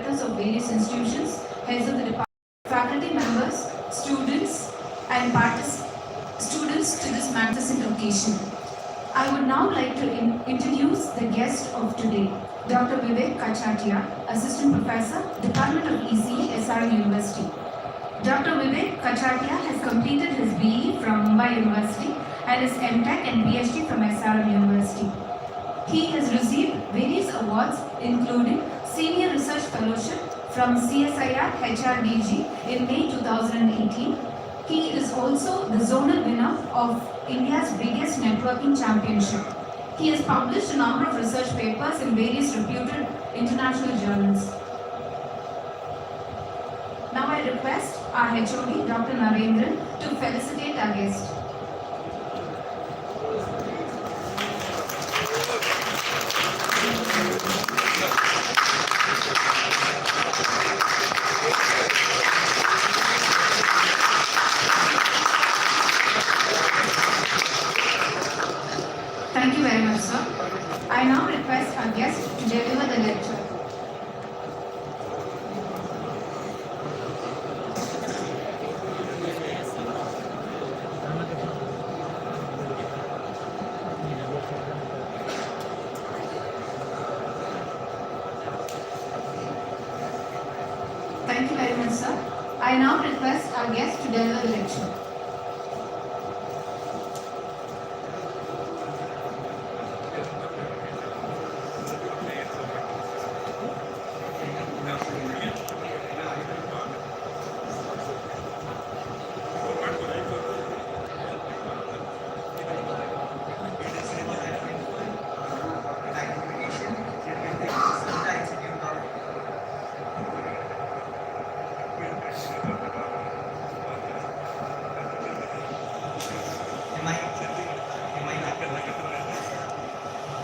directors of various institutions, heads of the department, faculty members, students, and students to this magnificent occasion. I would now like to introduce the guest of today, Dr. Vivek Kachatia, Assistant Professor, Department of ECE, SRM University. Dr. Vivek Kachatia has completed his BE from Mumbai University and his MTech and PhD from SRM University. He has received various awards including Senior Research Fellowship from CSIR HRDG in May 2018. He is also the zonal winner of India's biggest networking championship. He has published a number of research papers in various reputed international journals. Now I request our HOD, Dr. Narendran, to felicitate our guest. Thank you very much, sir. I now request our guest to deliver the lecture. Thank you very much, sir. I now request our guest to deliver the lecture.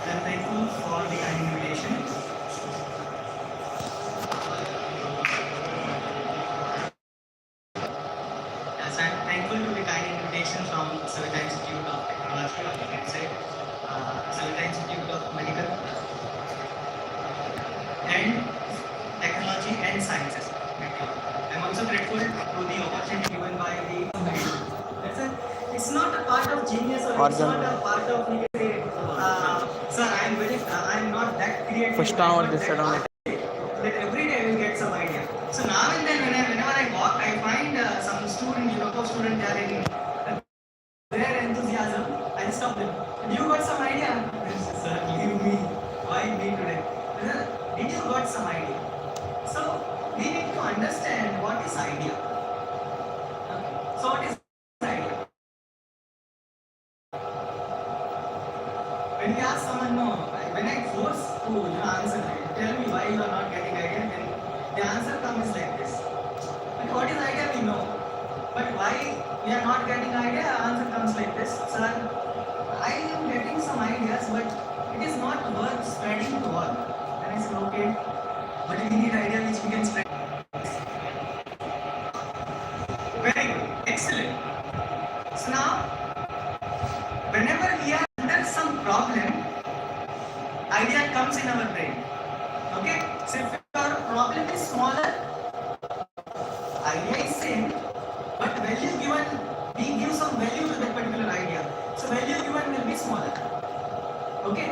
I'm thankful for the kind invitation. Yes, I'm thankful to the kind invitation from Savita Institute of Technology, or you can say Savita Institute of Medical and Technology and Sciences. I'm also grateful to the opportunity given by the it's not a part of genius or it's not a part of sir, I'm not that creative. First down, this side on it. That every day I will get some idea. So now and then whenever I walk, I find some student, local student, they are in their enthusiasm. I stop them. You got some idea? Sir, leave me. Why me today? Did you got some idea? So we need to understand what is idea. So what is idea? When we ask someone, no, when I force to answer, tell me why you are not getting idea, then the answer comes like this. But what is idea we know. But why we are not getting idea, answer comes like this. Sir, I am getting some ideas, but it is not worth spreading to all. And I said, okay, but we need idea which we can spread. Very good, excellent. So now, whenever we are under some problem, idea comes in our brain. Okay? So if your problem is smaller, idea is same, but value given, we give some value to that particular idea. So value given will be smaller. Okay?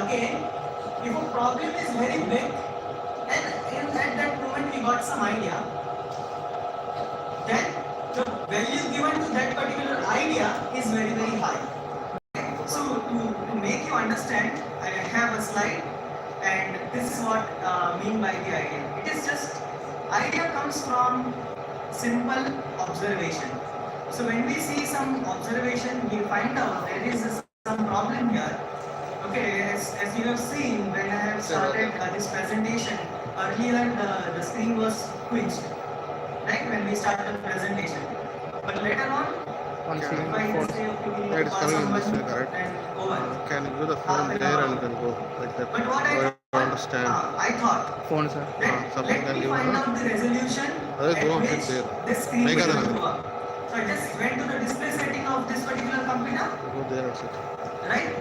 Again, if a problem is very big, and at that moment we got some idea, then the value given to that particular idea is very, very high. So to make you understand, I have a slide, and this is what I mean by the idea. It is just, idea comes from simple observation. So when we see some observation, we find out there is some problem here. Okay, as you have seen, when I have started this presentation, earlier the screen was quenched, right, when we started the presentation. But later on, One if screen I phone. say, okay, we need Yeah, to it's pass coming in this someone, way, correct? then over. Can you do the phone there and then go like that? But what So I you understand. I thought, Phone, sir. Something let can me give find you. out the resolution Let's go at and which sit there. this screen Make will another. work. So I just went to the display setting of this particular computer, Go there and sit. right?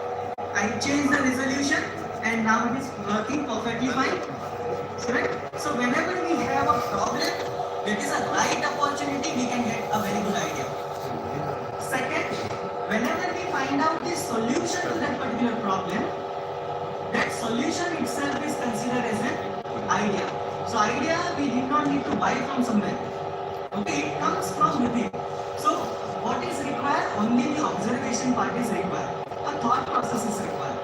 I changed the resolution and now it is working perfectly fine. Correct? So whenever we have a problem, that is a right opportunity, we can get a very good idea. Second, whenever we find out the solution to that particular problem, that solution itself is considered as an idea. So idea we did not need to buy from somewhere. Okay, it comes from within. So what is required? Only the observation part is required. A thought process is required.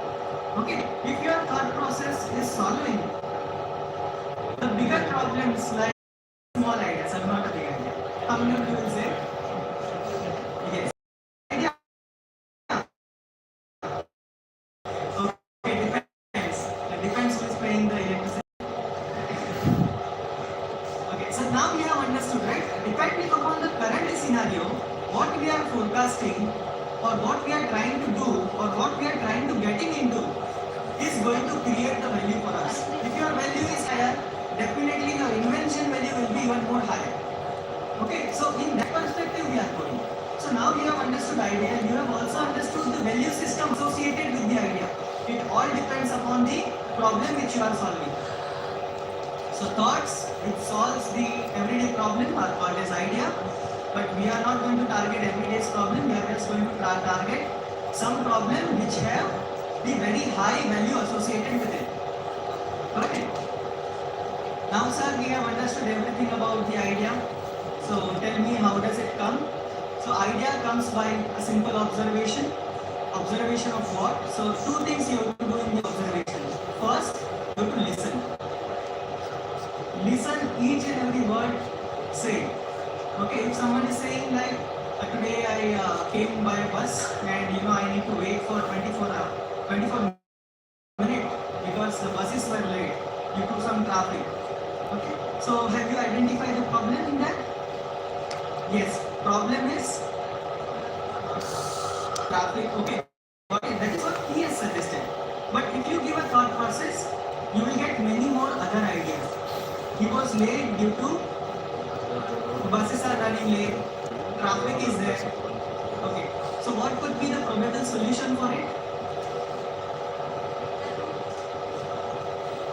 Okay, if your thought process is solving the bigger problems like small ideas are not a big idea. How many of you will say yes? Idea. Okay, depends. It depends who is paying the electricity. Okay, so now we have understood, right? Depending upon the current scenario, what we are forecasting or what we are trying to do or what we are trying to getting into is going to create the value for us. If your value is higher, definitely your invention value will be even more higher. Okay, so in that perspective we are going. So now you have understood idea, you have also understood the value system associated with the idea. It all depends upon the problem which you are solving. So thoughts which solves the everyday problem are called as idea, but we are not going to target everyday's problem, we are just going to target some problem which have the very high value associated with it. Okay. Now sir, we have understood everything about the idea. So tell me, how does it come? So idea comes by a simple observation. Observation of what? So two things you have to do in the observation. First, you have to listen. Listen each and every word said. Okay, if someone is saying like today I came by bus and I need to wait for 24 minutes because the buses were late due to some traffic. Okay, so have you identified the problem in that? Yes, problem is traffic. Okay, that is what he has suggested. But if you give a thought process, you will get many more other ideas. He was late due to buses are running late, traffic is there. Okay, so what could be the probable solution for it?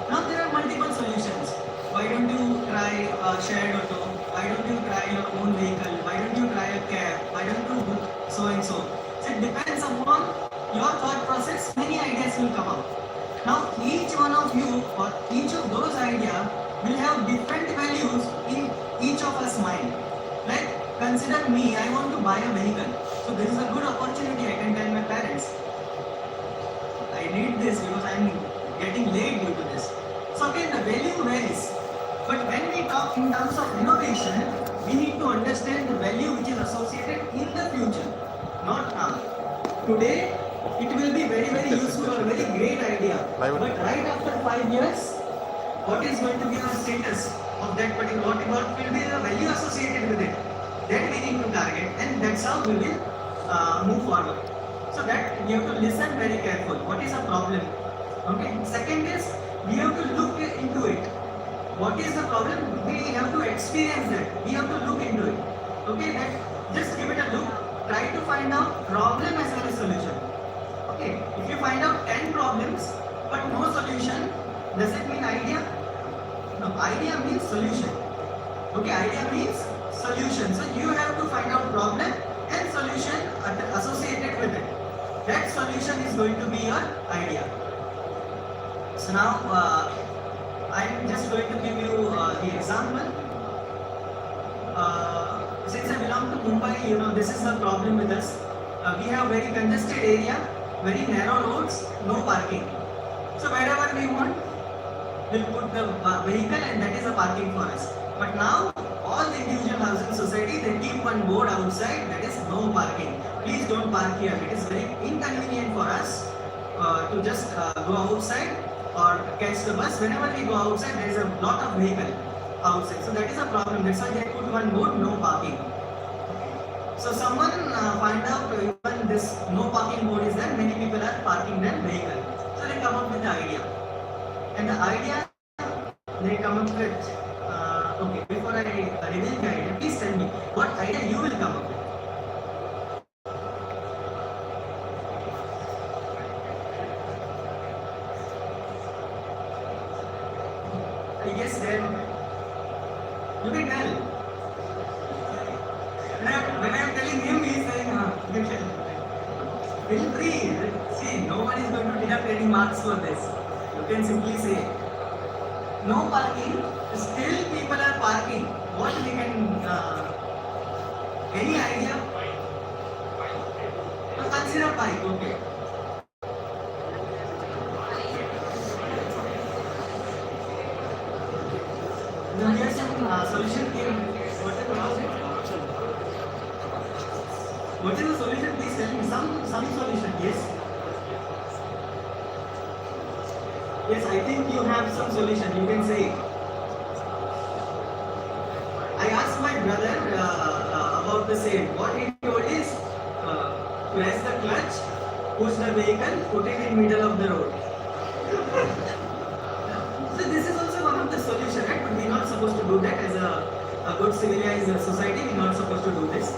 Now there are multiple solutions. Why don't you try a shared auto? Why don't you try your own vehicle? Why don't you try a cab? Why don't you book so and so? So it depends upon your thought process. Many ideas will come out. Now each one of you or each of those ideas will have different values in each of us mind. Like consider me, I want to buy a vehicle. So this is a good opportunity. I can tell my parents, I need this because I am getting late due to this. So again the value varies. But when we talk in terms of innovation, we need to understand the value which is associated in the future, not now. Today, it will be very, very useful or very great idea. But right after 5 years, what is going to be our status of that particular, what will be the value associated with it? That we need to target, and that's how we will move forward. So that we have to listen very careful. What is the problem? Okay. Second is, we have to look into it. What is the problem? We have to experience that. We have to look into it. Okay, that just give it a look. Try to find out problem as well as solution. Okay, if you find out 10 problems but no solution, does it mean idea? No, idea means solution. Okay, idea means solution. So you have to find out problem and solution associated with it. That solution is going to be your idea. So now I am just going to give you the example. Since I belong to Mumbai, this is the problem with us. We have very congested area, very narrow roads, no parking. So wherever we want, we'll put the vehicle and that is a parking for us. But now, all the individual housing society, they keep one board outside that is no parking. Please don't park here. It is very inconvenient for us to just go outside or catch the bus. Whenever we go outside, there is a lot of vehicle outside. So that is a problem. That's why they put one board, no parking. So someone find out even this no parking board is there, many people are parking their vehicle. So they come up with the idea. And the idea they come up with, okay, before I reveal the idea, please tell me what idea you will come up with. Yes, then you can tell. When I am telling him, he is saying, you can tell. Feel free. See, no one is going to deduct any marks for this. You can simply say, no parking, still people are parking. What we can, any idea? Consider bike, okay. Now here's some solution came. What is it? What is the solution? Please tell me some solution. Yes. Yes, I think you have some solution. You can say it. I asked my brother about the same. What he told is press the clutch, push the vehicle, put it in middle of the road. So this is also one of the solution, right? But we're not supposed to do that as a good civilized society. We're not supposed to do this.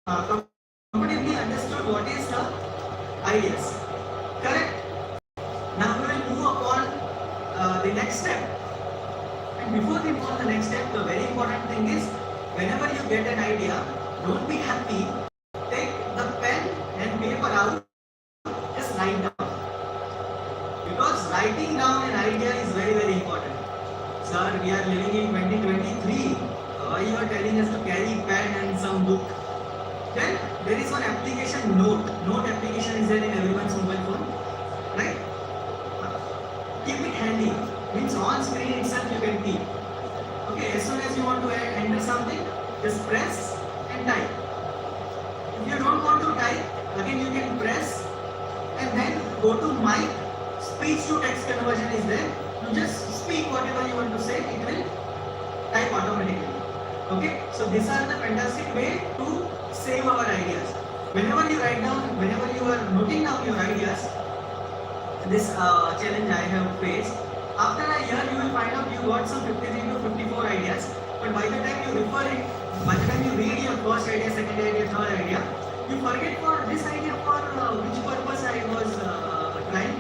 Comfortably understood what is the ideas. Correct? Now we will move upon the next step. And before we move on the next step, the very important thing is whenever you get an idea, don't be happy. Take the pen and paper out, just write down. Because writing down an idea is very, very important. Sir, we are living in 2023. Why you are telling us to carry pen and some book? Then there is one application, Note. Note application is there in everyone's mobile phone, right? Keep it handy. Means on screen itself you can keep. Okay, as soon as you want to enter something, just press and type. If you don't want to type, again you can press and then go to mic. Speech to text conversion is there. You just speak whatever you want to say, it will type automatically. Okay, so these are the fantastic way to save our ideas. Whenever you write down, whenever you are noting down your ideas, this challenge I have faced. After a year, you will find out you got some 53 to 54 ideas. But by the time you refer it, by the time you read your first idea, second idea, third idea, you forget for this idea for which purpose I was trying.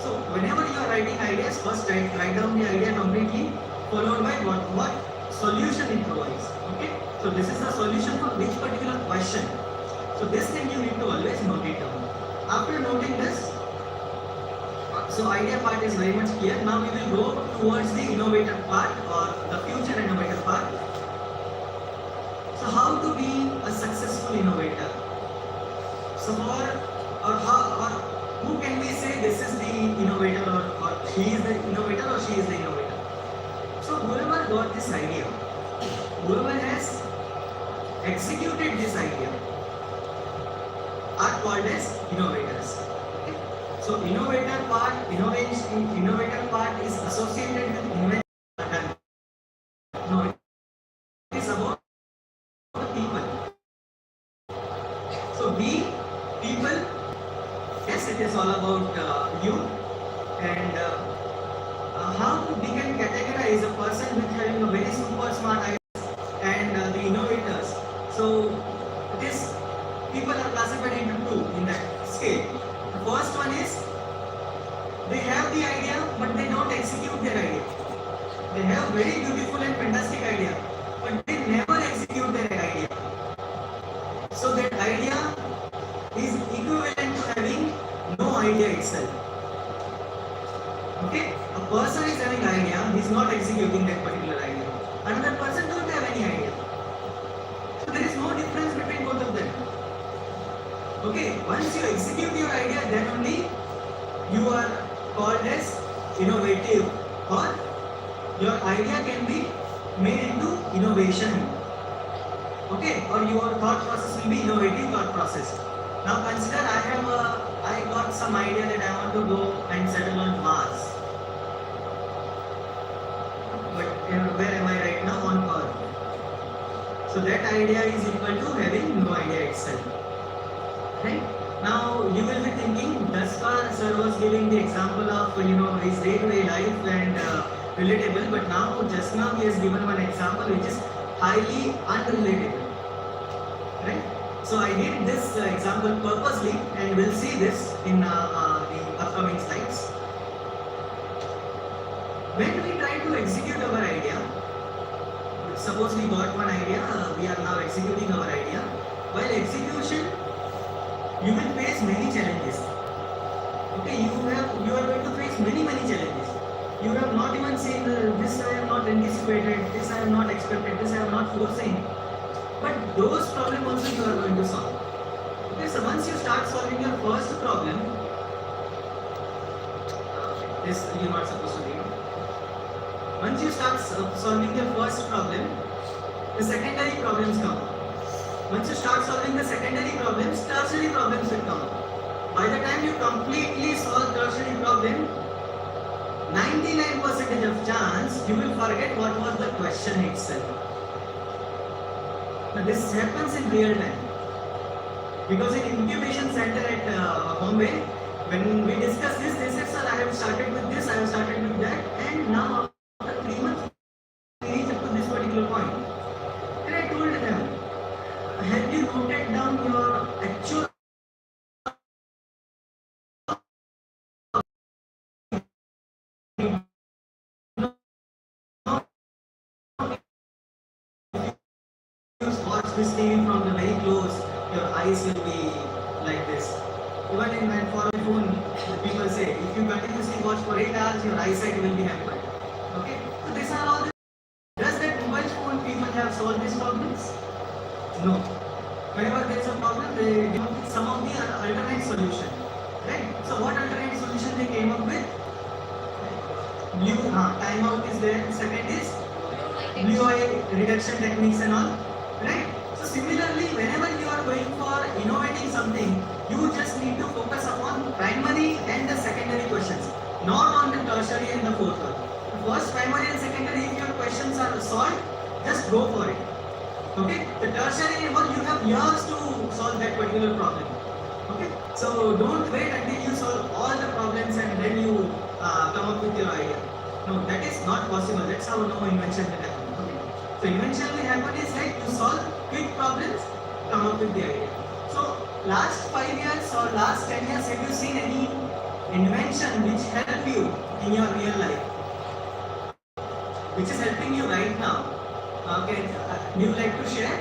So whenever you are writing ideas, first write down the idea completely, followed by what solution it provides. Okay. So this is the solution for which particular question. So this thing you need to always note it down. After noting this, so idea part is very much clear. Now we will go towards the innovator part or the future innovator part. So how to be a successful innovator? So who can we say this is the innovator or he is the innovator or she is the innovator? So whoever got this idea, whoever has executed this idea are called as innovators. So innovator part is associated with invention. No, it is about the people. So we people, yes, it is all about you and how we can categorize a person with having a very super smart idea and the innovators. So this people are classified into two in that scale. The first one is they have the idea but they don't execute their idea. They have very beautiful and fantastic idea but they never execute their idea. So that idea is equivalent to having no idea itself. Okay? A person is having idea, he is not executing that particular idea. Another person don't have any idea. So there is no difference between both of them. Okay, once you execute your idea, then only you are called as innovative or your idea can be made into innovation. Okay, or your thought process will be innovative thought process. Now consider I got some idea that I want to go and settle on Mars. But where am I right now? On Earth. So that idea is equal to having no idea itself. Right? Now you will be thinking, Daskar sir was giving the example of his day-to-day life and relatable, but now just now he has given one example which is highly unrelatable. Right? So I did this example purposely and we'll see this in the upcoming slides. When we try to to execute our idea, suppose we got one idea, we are now executing our idea. While execution, you will face many challenges. Okay, you are going to face many challenges. You have not even seen this I have not anticipated, this I have not expected, this I have not foreseen. But those problems also you are going to solve. Okay, so once you start solving your first problem, this you are not supposed to read. Once you start solving your first problem, the secondary problems come. Once you start solving the secondary problems, tertiary problems will come. By the time you completely solve tertiary problem, 99% of chance you will forget what was the question itself. Now this happens in real time. Because in incubation center at Bombay, when we discussed this, they said, sir, I have started with this, I have started with that, and now after 3 months, we reach up to this particular point. And I told them, have you noted down your actual watch this TV from the very close, your eyes will be like this. Even in my phone, people say, if you continuously watch for 8 hours, your eyesight will be hampered. Okay? So these are all the... Does that mobile phone people have solved these problems? No. Whenever there is a problem, they come up with some of the alternate solution. Right? So what alternate solution they came up with? Blue timeout is there. Second is blue eye reduction techniques and all. Right? So similarly, whenever you are going for innovating something, you just need to focus upon primary and the secondary questions, not on the tertiary and the fourth one. First, primary and secondary, if your questions are solved, just go for it. Okay? The tertiary one, you have years to solve that particular problem. Okay? So don't wait until you solve all the problems and then you come up with your idea. No, that is not possible. That's how no invention will happen. Okay? So invention will happen is like you solve quick problems, come up with the idea. So last 5 years or last 10 years, have you seen any invention which help you in your real life? Which is helping you right now? Okay, you would like to share?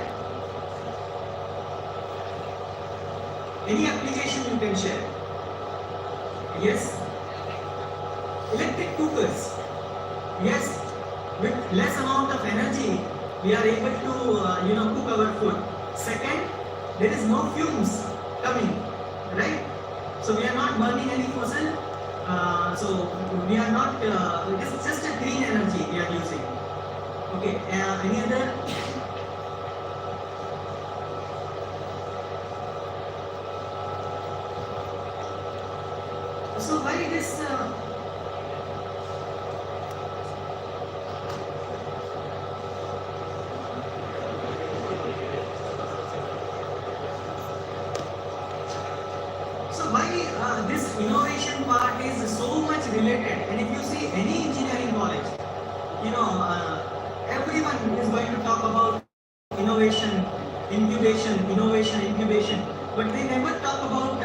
Any application you can share? Yes? Electric cookers. Yes, with less amount of energy, we are able to cook our food. Second, there is no fumes coming, right? So we are not burning any fossil. So we are not. It is just a green energy we are using. Okay. Any other? So why this? This innovation part is so much related, and if you see any engineering college, everyone is going to talk about innovation, incubation, but they never talk about,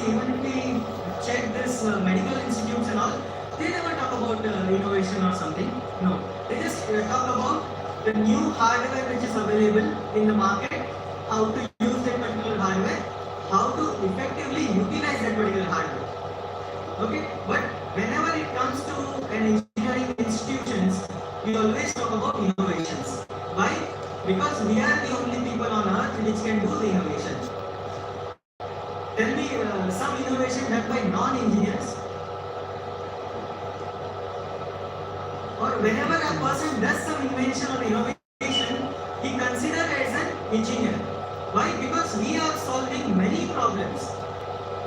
even if we check this medical institutes and all, they never talk about innovation or something. No, they just talk about the new hardware which is available in the market, how to use that particular hardware, how to effectively utilize that particular hardware. Okay, but whenever it comes to an engineering institutions, we always talk about innovations. Why? Because we are the only people on earth which can do the innovation. Tell me some innovation done by non-engineers. Or whenever a person does some invention or innovation, he considered as an engineer. Why? Because we are solving many problems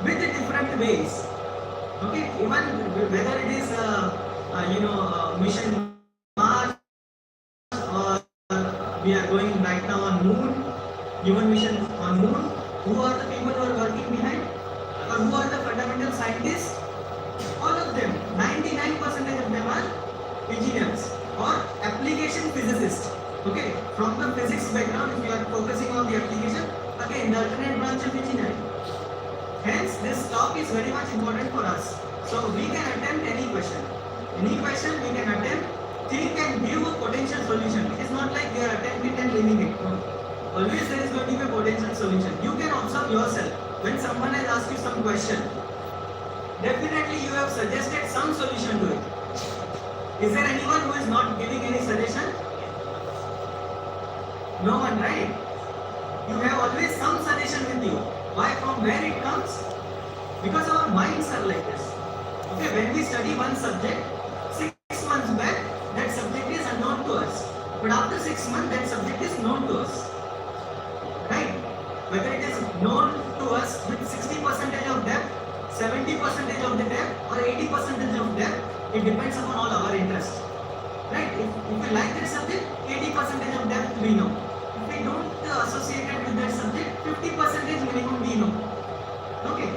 with different ways. Okay, even whether it is mission Mars or we are going right now on Moon, human mission on Moon. Who are the people who are working behind? Or who are the fundamental scientists? All of them, 99% of them are engineers or application physicists. Okay, from the physics background, if you are focusing on the application, again, the alternate branch of engineering. Hence, this talk is very much important for us. So, we can attempt any question. Any question we can attempt think and give a potential solution. It is not like they are attempting and leaving it. No. Always there is going to be a potential solution. You can observe yourself. When someone has asked you some question, definitely you have suggested some solution to it. Is there anyone who is not giving any suggestion? No one, right? You have always some suggestion with you. Why? From where it comes? Because our minds are like this. Okay, when we study one subject, 6 months back, that subject is unknown to us. But after 6 months, that subject is known to us. Right? Whether it is known to us with 60% of depth, 70% of the depth, or 80% of depth, it depends upon all our interest. Right? If we like that subject, 80% of depth we know. If we don't associate it with that subject, 50% minimum we know. Okay?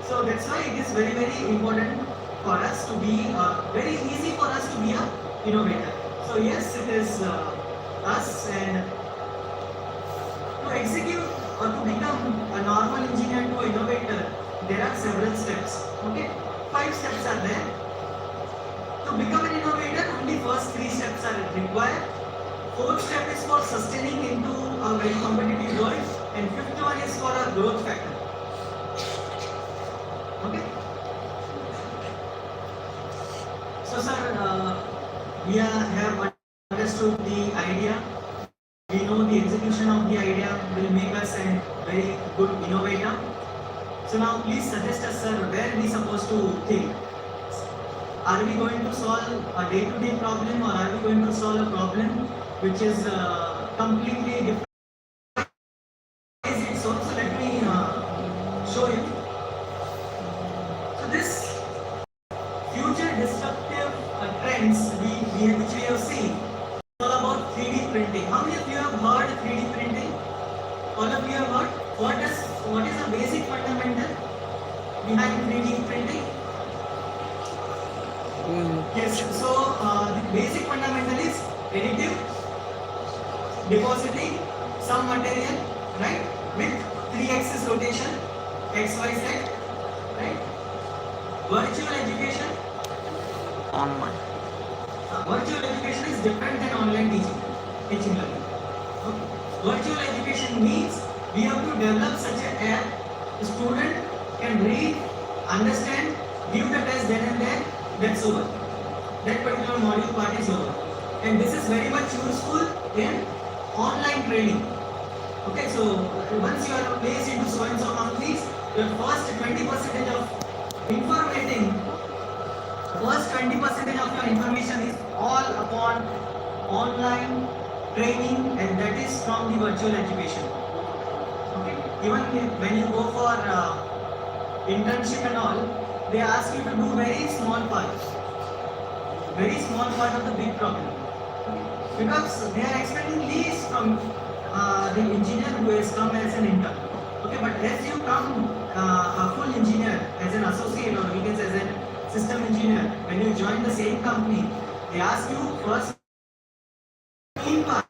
So that's why it is very, very important for us to be, very easy for us to be an innovator. So yes, it is us, and to execute or to become a normal engineer to an innovator, there are several steps. Okay? 5 steps are there. To become an innovator, only first 3 steps are required. 4th step is for sustaining into a very competitive world, and 5th one is for a growth factor. Okay? So sir, we have understood the idea. We know the execution of the idea will make us a very good innovator. So now please suggest us, sir, where we supposed to think. Are we going to solve a day-to-day problem, or are we going to solve a problem which is completely different? So let me show you. So this future disruptive trends which we have seen, all about 3D printing. How many of you have heard 3D printing? All of you have heard? What is the basic fundamental behind 3D printing? Yes, so the basic fundamental is additive, depositing some material, right, with 3-axis rotation, x, y, z, right? Virtual education. Online. Virtual education is different than online teaching learning. Okay. Virtual education means we have to develop such an app, the student can read, understand, give the test then and there, that's over. That particular module part is over. And this is very much useful in online training. Okay, so once you are placed into so and so companies, the first 20% of informating, first 20% of your information is all upon online training, and that is from the virtual education. Okay, even when you go for internship and all, they ask you to do very small part of the big problem, because they are expecting least from the engineer who has come as an intern. Okay, but as you come a full engineer, as an associate, or we can say as a system engineer, when you join the same company, they ask you first main part,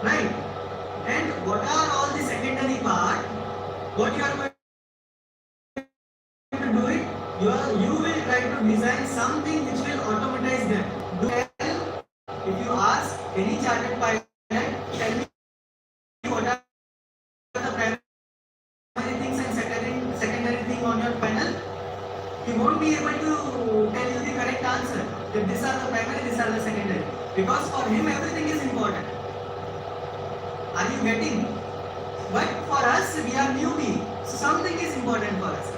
right? And what are all the secondary part? What you are going to do it? You will try to design something which will automatize them. If you ask any chartered pilot, tell me what are the primary things and secondary thing on your panel, he won't be able to tell you the correct answer. That these are the primary, these are the secondary. Because for him everything is important. Are you getting? But for us, we are newbie. So something is important for us.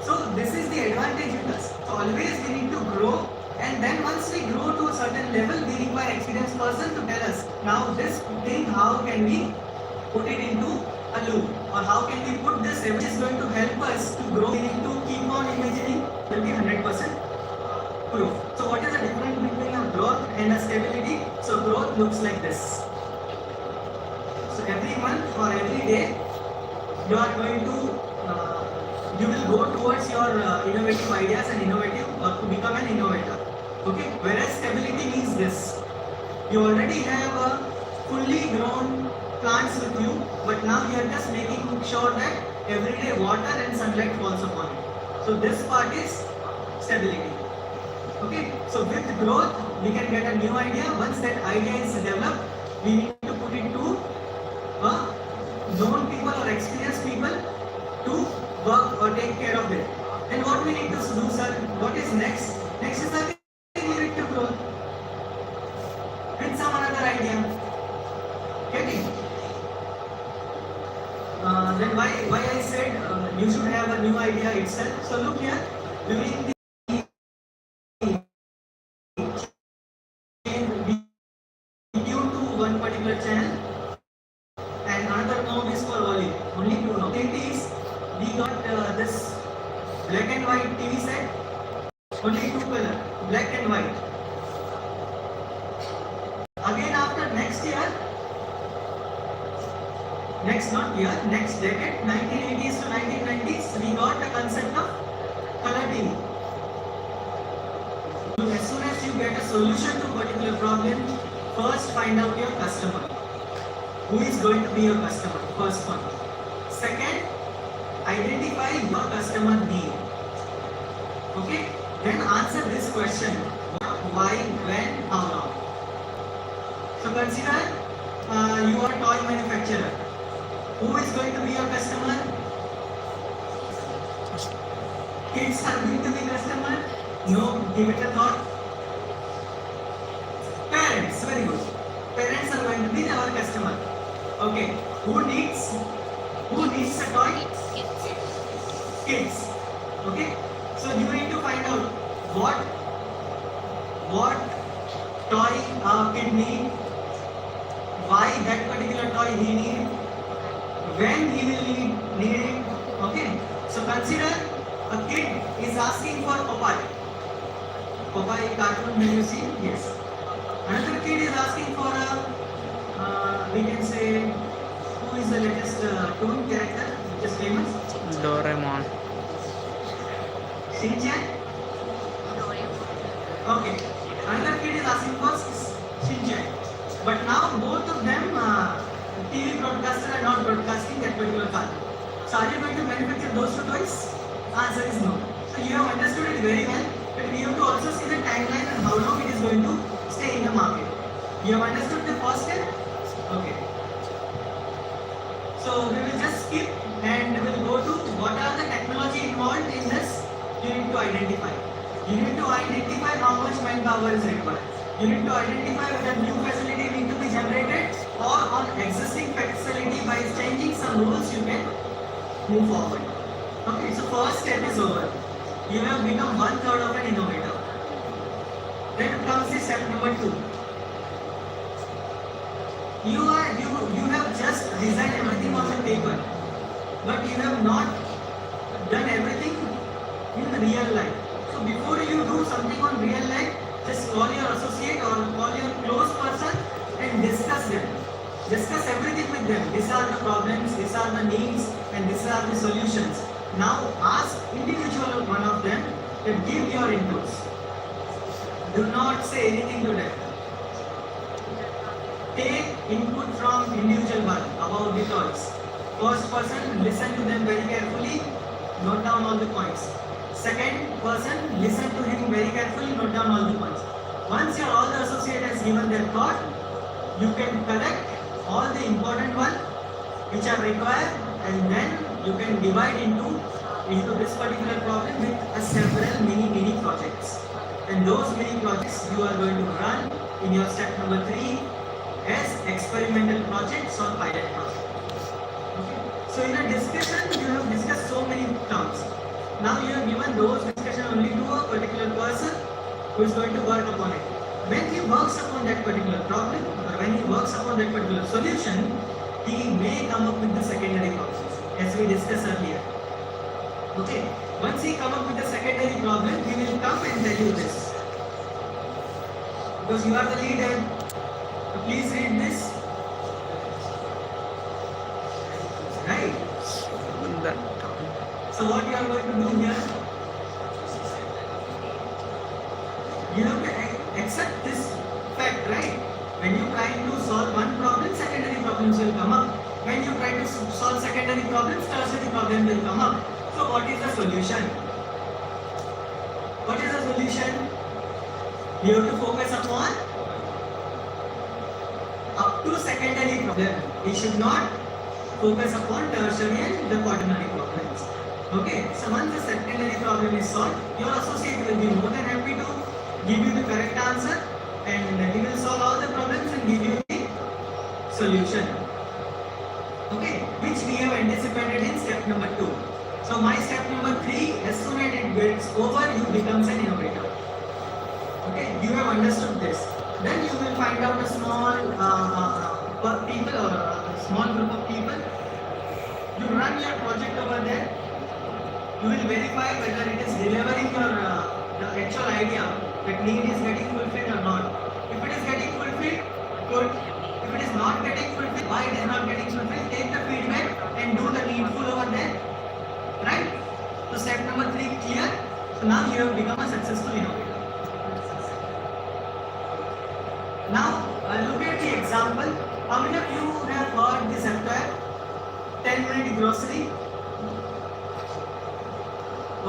So this is the advantage with us. So always we need to grow, and then once we grow to a certain level, we require experienced person to tell us, now this thing, how can we put it into a loop, or how can we put this, which is going to help us to grow. We need to keep on imagining will be 100% proof. So what is the difference between a growth and a stability? So growth looks like this. So every month or every day, you are going to you will go towards your innovative ideas and innovative, or to become an innovator. Okay. Whereas stability means this: you already have a fully grown plants with you, but now you are just making sure that every day water and sunlight falls upon it. So this part is stability. Okay, so with growth, we can get a new idea. Once that idea is developed, we need to put it to known people or experienced people to work or take care of it. Then what we need to do, sir? What is next? Next is again leave it to growth with some another idea. Getting? Then why I said you should have a new idea itself. So look here, during the video to one particular channel and another knob is for volume. Only two knobs. It is we got this black and white TV set. Only two color, black and white. Again after next year, next decade, 1980s to 1990s, we got the concept of color TV. As soon as you get a solution to a particular problem, first find out your customer. Who is going to be your customer? First one. Second, identify your customer need. Okay? Then answer this question. What, why, when, how long. So consider you are a toy manufacturer. Who is going to be your customer? Kids are going to be customer? No, give it a thought. Parents, very good. Parents are going to be our customer. Okay, who needs a toy? Kids. Okay, so you need to find out what toy a kid need, why that particular toy he need, when he will need it. Okay, so consider a kid is asking for Popeye. Popeye cartoon, have you seen? Yes. Another kid is asking for a, we can say, who is the latest toon character which is famous? Doraemon. Shinchan? Okay. Another kid is asking for Shinchan. But now both of them, TV broadcaster are not broadcasting that particular cartoon. So are you going to manufacture those two toys? Answer is no. So you have understood it very well, but we have to also see the timeline and how long it is going to stay in the market. You have understood the first step? Okay. So we will just skip and we will go to what are the technology involved in this. You need to identify. You need to identify how much manpower is required. You need to identify whether new facility need to be generated or on existing facility by changing some rules you can move forward. Okay, so first step is over. You have become 1/3 of an innovator. Then comes the step number 2. You have just designed everything on the paper, but you have not done everything in real life. So before you do something on real life, just call your associate or call your close person and discuss them. Discuss everything with them. These are the problems, these are the needs, and these are the solutions. Now ask individual one of them to give your inputs. Do not say anything to them. Take input from individual one about the toys. First person, listen to them very carefully, note down all the points. Second person, listen to him very carefully, note down all the points. Once your all the associate has given their thought, you can collect all the important ones which are required, and then you can divide into this particular problem with several mini projects. And those mini projects you are going to run in your step number 3 as experimental projects or pilot projects. Okay. So in a discussion, you have discussed so many terms. Now you have given those discussion only to a particular person who is going to work upon it. When he works upon that particular problem or when he works upon that particular solution, he may come up with the secondary problems as we discussed earlier. Okay. Once he come up with the secondary problem, he will come and tell you this. Because you are the leader. So please read this. Right. So what you are going to do here? You have to accept this fact, right? When you try to solve one problem, secondary problems will come up. When you try to solve secondary problems, tertiary problem will come up. So what is the solution? What is the solution? You have to focus upon up to secondary problem. We should not focus upon tertiary and the quaternary problems. Okay, so once the secondary problem is solved, your associate will be more than happy to give you the correct answer, and he will solve all the problems and give you the solution. Okay, which we have anticipated in step number 2. So my step number 3, as soon as it gets over, you becomes an innovator. Okay, you have understood this. Then you will find out a small people or a small group of people. You run your project over there. You will verify whether it is delivering your the actual idea, that need is getting fulfilled or not. If it is getting fulfilled, good. If it is not getting fulfilled, why it is not getting fulfilled? Take the feedback and do the needful over there. Right? So step number 3 clear. So now you have become a successful innovator. Now look at the example. How many of you have heard this affair? 10-minute grocery.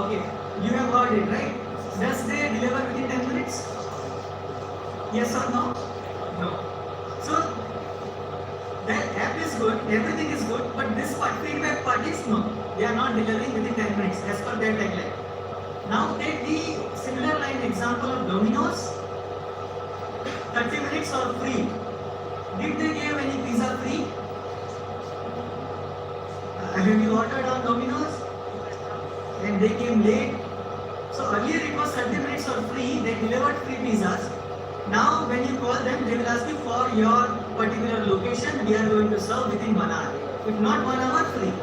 Okay, you have heard it, right? Does they deliver within 10 minutes? Yes or no? No. So that app is good, everything is good, but this part, feedback part is no. They are not delivering within 10 minutes as per their tagline. Now take the similar line example of Domino's. 30 minutes or free. Did they give any pizza free? Have you ordered on Domino's? And they came late. So earlier it was 30 minutes or free, they delivered free pizzas. Now when you call them, they will ask you for your particular location, we are going to serve within 1 hour. If not 1 hour, free.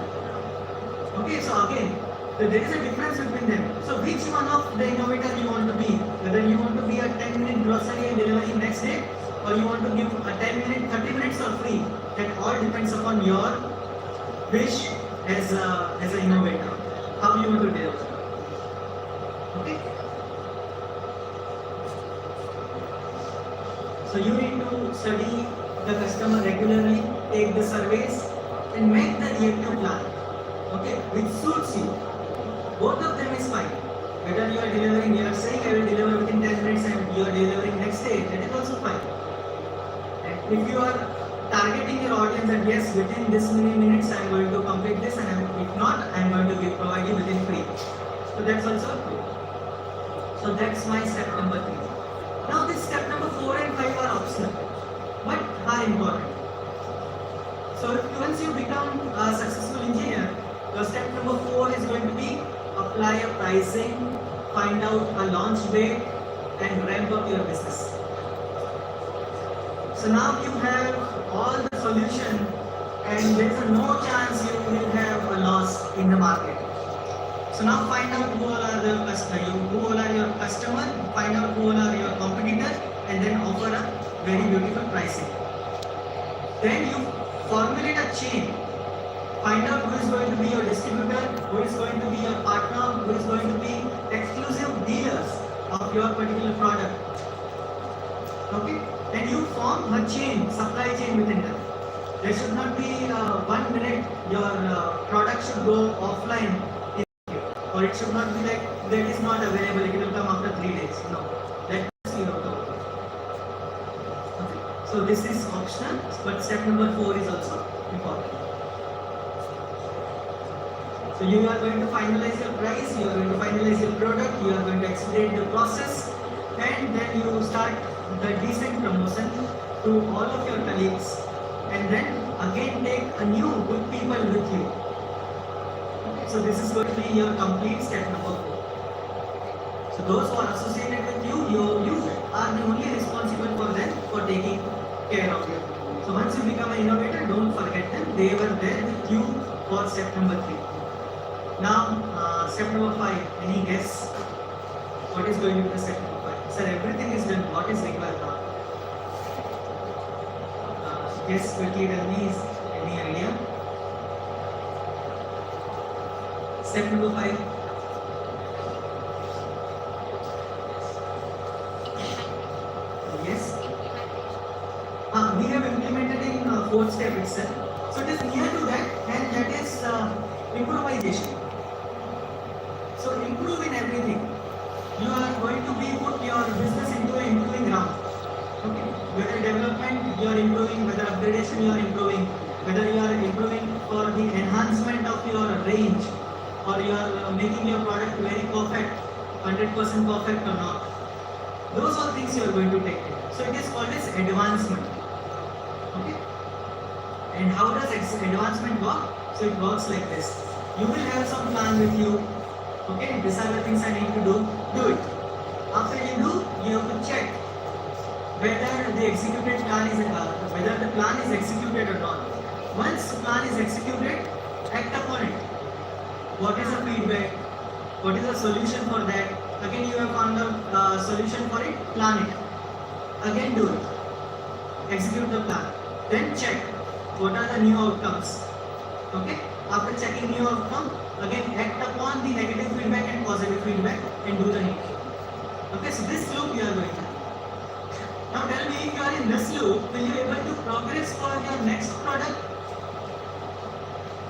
Okay, so again, there is a difference between them. So which one of the innovator you want to be? Whether you want to be a 10-minute grocery and delivery next day, or you want to give a 10-minute, 30 minutes or free. That all depends upon your wish as an innovator. How you want to deliver. Okay? So you need to study the customer regularly, take the surveys, and make the reactive plan. Okay, which suits you. Both of them is fine. Whether you are delivering, you are saying I will deliver within 10 minutes and you are delivering next day, that is also fine. And if you are targeting your audience that yes, within this many minutes I am going to complete this, and if not, I am going to provide you within free. So that's also good. So that's my step number 3. Now this step number 4 and 5 are optional, but are important. So once you become a successful engineer, your step number 4 is going to be apply a pricing, find out a launch date, and ramp up your business. So now you have all the solution, and there is no chance you will have a loss in the market. So now find out who all are the your customer, find out who all are your competitors, and then offer a very beautiful pricing. Then you formulate a chain. Find out who is going to be your distributor, who is going to be your partner, who is going to be exclusive dealers of your particular product. Okay? And you form a chain, supply chain within them. There should not be 1 minute your product should go offline, or it should not be like that is not available, it will come after 3 days. No, that is zero. Okay. So this is optional, but step number 4 is also important. So you are going to finalize your price, you are going to finalize your product, you are going to accelerate the process, and then you start the decent promotion to all of your colleagues, and then again take a new good people with you. So this is going to be your complete step number 4. So those who are associated with you, you are the only responsible for them for taking care of you. So once you become an innovator, don't forget them. They were there with you for step number 3. Now, step number 5, any guess? What is going to be the step number 5? Sir, everything is done. What is required now? Guess quickly, tell me, any idea? Step number 5. Yes? We have implemented in 4th step itself. So it is near to that, and that is improvisation. So improve in everything. you are going to be put your business into an improving round. Okay, whether development you are improving, whether upgradation you are improving, whether you are improving for the enhancement of your range, or you are making your product very perfect, 100% perfect or not. Those are things you are going to take. So it is called as advancement. Okay. And how does advancement work? So it works like this. You will have some plan with you. Okay, these are the things I need to do. Do it. After you do, you have to check whether the executed plan is whether the plan is executed or not. Once the plan is executed, act upon it. What is the feedback? What is the solution for that? Again, you have found a solution for it. Plan it. Again, do it. Execute the plan. Then check what are the new outcomes. Okay. After checking new outcome, again act upon the negative feedback and positive feedback and do the needful. Okay. So this loop you are going to. Now tell me, if you are in this loop, will you be able to progress for your next product?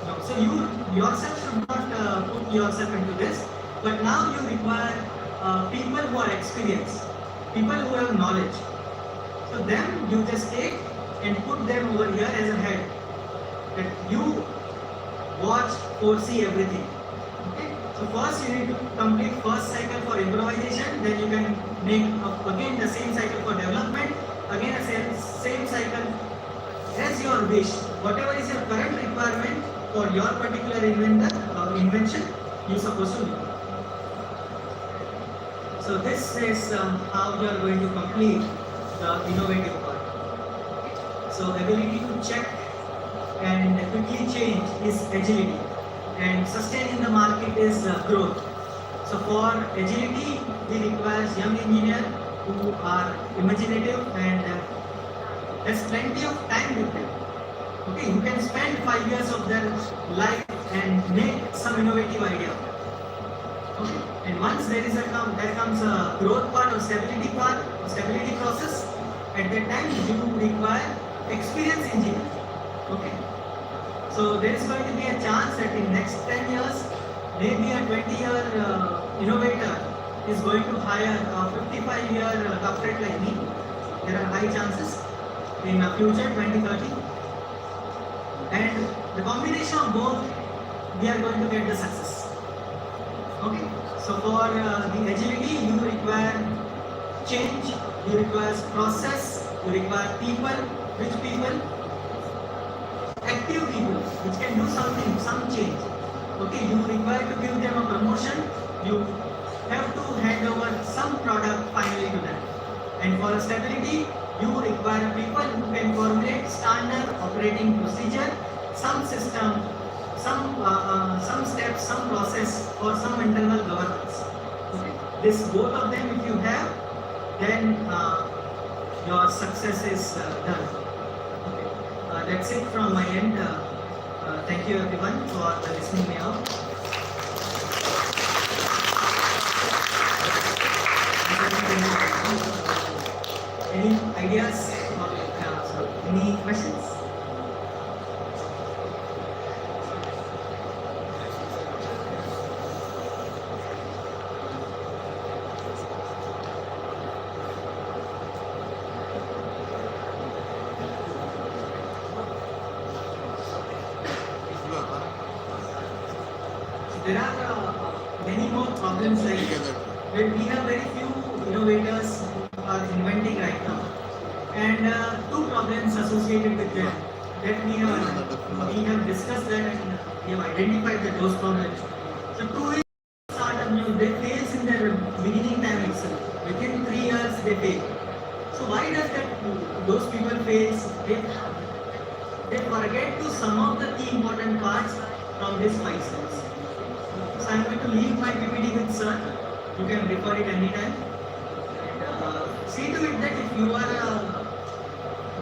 No. So you yourself should not put yourself into this, but now you require people who are experienced, people who have knowledge. So them you just take and put them over here as a head. That you watch, foresee everything. Okay. So first you need to complete first cycle for improvisation, then you can make again the same cycle for development, again a same cycle as your wish. Whatever is your current requirement for your particular invention, you supposed to do. So this is how you are going to complete the innovative part. So ability to check and quickly change is agility, and sustain in the market is growth. So for agility, we require young engineers who are imaginative and there's plenty of time with them. Okay, you can spend 5 years of their life and make some innovative idea. Okay, and once there comes a growth part or stability process. At that time, you require experienced engineer. Okay. So there is going to be a chance that in next 10 years, maybe a 20-year innovator is going to hire a 55-year doctorate like me. There are high chances in the future, 2030. And the combination of both, we are going to get the success. Okay. So for the agility, you require change, you require process, you require people. Which people? Active people, which can do something, some change. Okay, you require to give them a promotion, you have to hand over some product finally to them. And for stability, you require people who can formulate standard operating procedure, some system, some steps, some process, or some internal governance. Okay, this both of them if you have, then your success is done. That's it from my end. Thank you everyone for listening me out. Any ideas or any questions? There are many more problems like that. We have very few innovators who are inventing right now, and two problems associated with them that we have discussed that and we have identified that those problems. So two is startup new, they fail in their beginning time itself. Within 3 years they fail. So why does that those people fail? They forget to sum up the key important parts from these 5 steps. So I am going to leave my PPT with sir. You can refer it anytime. And see to it that if you are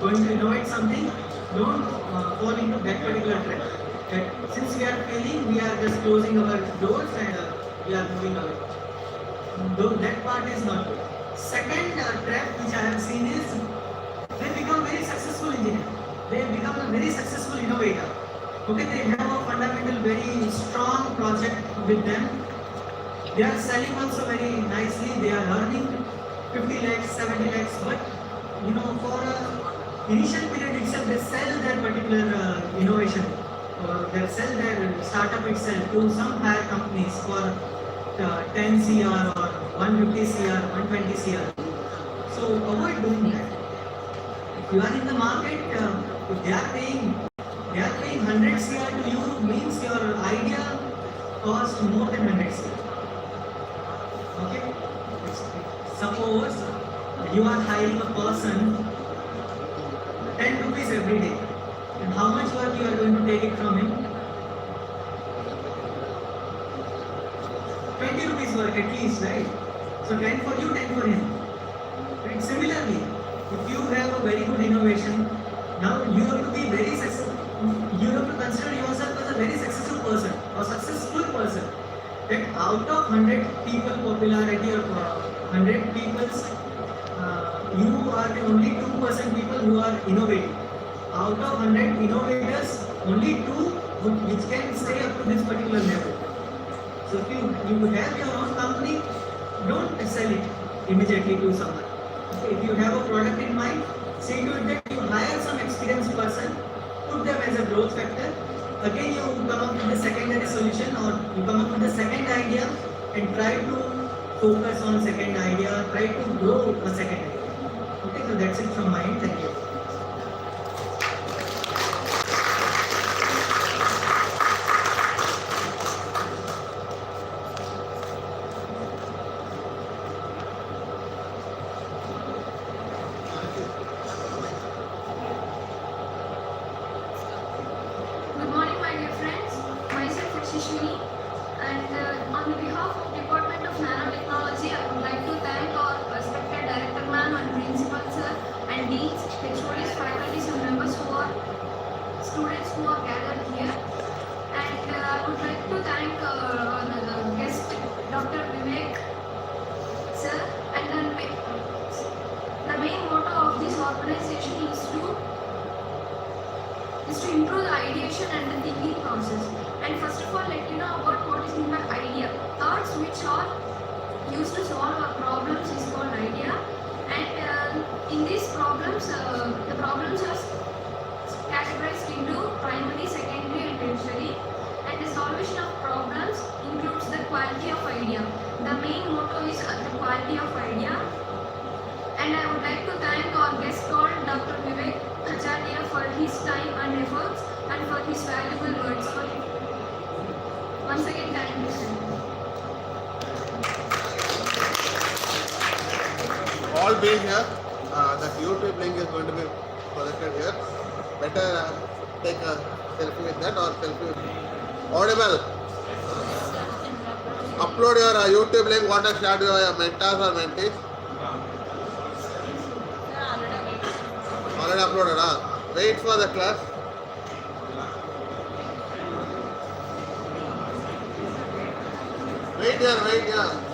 going to innovate something, don't fall into that particular trap. That since we are failing, we are just closing our doors and we are moving away. Though that part is not good. Second trap which I have seen is they become very successful engineer. They become a very successful innovator. Okay, they have a fundamental, very strong project with them, They are selling also very nicely. They are earning 50 lakhs, 70 lakhs. But for a initial period itself, they sell their particular innovation, or they sell their startup itself to some higher companies for 10 CR or 150 CR, 120 CR. So avoid doing that. If you are in the market, if they are paying 100 CR to you, means your idea cost more than 100 CR. Okay? Suppose you are hiring a person 10 rupees every day. And how much work you are going to take it from him? 20 rupees work at least, right? So 10 for you, 10 for him. Right? Similarly, if you have a very good innovation, now you have to be very successful. You have to consider yourself as a very successful person or successful person. That out of 100 people popularity or 100 people's, you are the only 2% people who are innovating. Out of 100 innovators, only 2 which can stay up to this particular level. So if you have your own company, don't sell it immediately to someone. Okay, if you have a product in mind, see to it that you hire some experienced person, put them as a growth factor. Again, you come up with the secondary solution, or you come up with the second idea and try to focus on second idea, try to grow a second idea. Okay, so that's it from my end. Thank you. Good morning, my dear friends. Myself is Shishwini, and on behalf of Department of Nanotechnology, I would like to thank our respected Director Ma'am and Principal Sir and Deans, HODs, faculties and members who are students who are gathered here. And I would like to thank the guest, Dr. Vivek Sir. And then the main motto of this organization is to improve the ideation and the thinking process. And first of all, let you know about what is meant by idea. Thoughts which are used to solve our problems is called idea. And in these problems, the problems are categorized into primary, secondary and tertiary. And the solution of problems includes the quality of idea. The main motto is the quality of idea. And I would like to thank our guest called Dr. Vivek Acharya for his time and efforts and for his valuable words. Once again, thank you, sir. All being here, that YouTube link is going to be projected here. Better take a selfie with that or selfie with audible. Upload your YouTube link, what I shared your mentors or mentees. Already uploaded, huh? Wait for the class. Wait here.